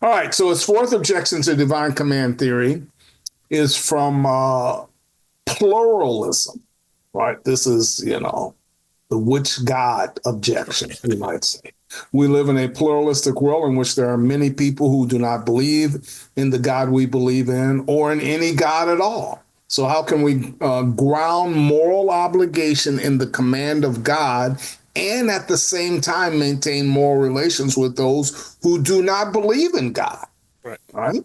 All right. So his fourth objection to divine command theory is from pluralism, right? This is, the which God objection, you might say. We live in a pluralistic world in which there are many people who do not believe in the God we believe in or in any God at all. So, how can we ground moral obligation in the command of God and at the same time maintain moral relations with those who do not believe in God? Right. Right?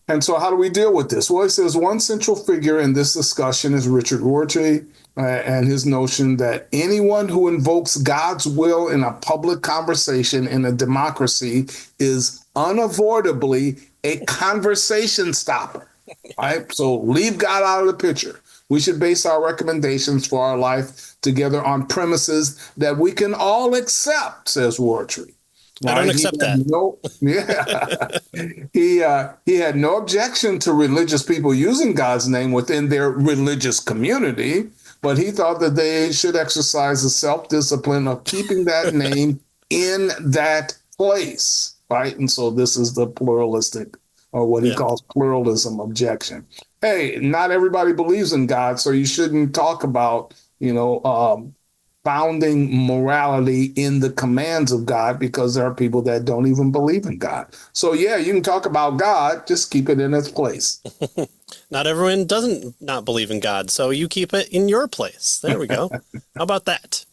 And so, how do we deal with this? Well, he says one central figure in this discussion is Richard Rorty and his notion that anyone who invokes God's will in a public conversation in a democracy is unavoidably a conversation stopper. Right? So, leave God out of the picture. We should base our recommendations for our life together on premises that we can all accept, says Rorty. I don't accept that. He had no objection to religious people using God's name within their religious community, but he thought that they should exercise the self-discipline of keeping that name in that place, right? And so this is the pluralistic, or what he calls pluralism objection. Hey, not everybody believes in God, so you shouldn't talk about, founding morality in the commands of God because there are people that don't even believe in God. So, yeah, you can talk about God, just keep it in its place. Not everyone doesn't not believe in God, so you keep it in your place. There we go. How about that?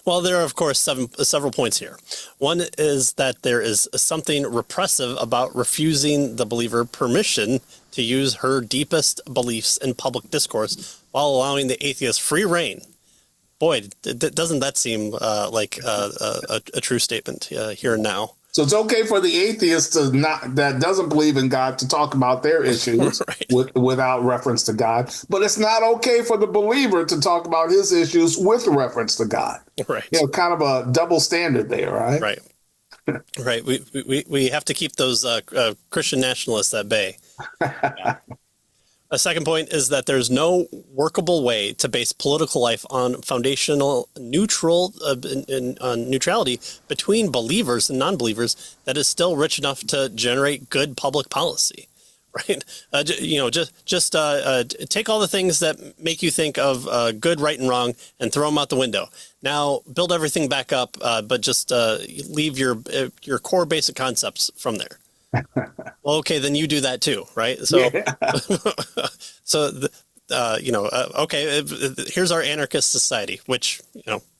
Well, there are, of course, several points here. One is that there is something repressive about refusing the believer permission to use her deepest beliefs in public discourse while allowing the atheist free rein. Boy, doesn't that seem like a true statement here and now? So it's okay for the atheist that doesn't believe in God to talk about their issues without reference to God, but it's not okay for the believer to talk about his issues with reference to God. Right. Kind of a double standard there, right? Right. Right. We have to keep those Christian nationalists at bay. Yeah. A second point is that there's no workable way to base political life on foundational neutrality between believers and non-believers that is still rich enough to generate good public policy, right? Just take all the things that make you think of good, right, and wrong and throw them out the window. Now build everything back up, but just leave your core basic concepts from there. Well, okay, then you do that too, right? So, okay, here's our anarchist society, which,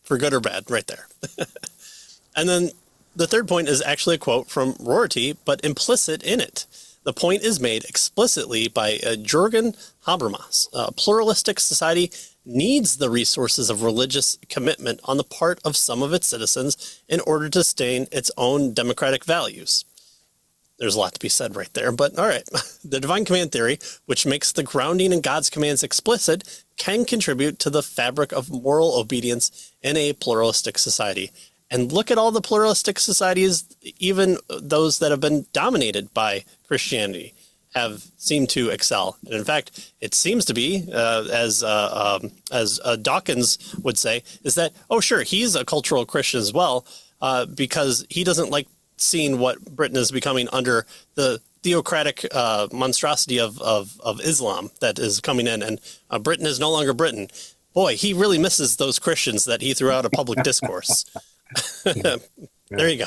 for good or bad, right there. And then the third point is actually a quote from Rorty, but implicit in it. The point is made explicitly by Jürgen Habermas. A pluralistic society needs the resources of religious commitment on the part of some of its citizens in order to sustain its own democratic values. There's a lot to be said right there, but all right. The divine command theory, which makes the grounding in God's commands explicit, can contribute to the fabric of moral obedience in a pluralistic society. And look at all the pluralistic societies, even those that have been dominated by Christianity, have seemed to excel. And in fact, it seems to be, as Dawkins would say, is that, oh, sure, he's a cultural Christian as well, because he doesn't like seeing what Britain is becoming under the theocratic monstrosity of Islam that is coming in, and Britain is no longer Britain. Boy, he really misses those Christians that he threw out of public discourse. There you go.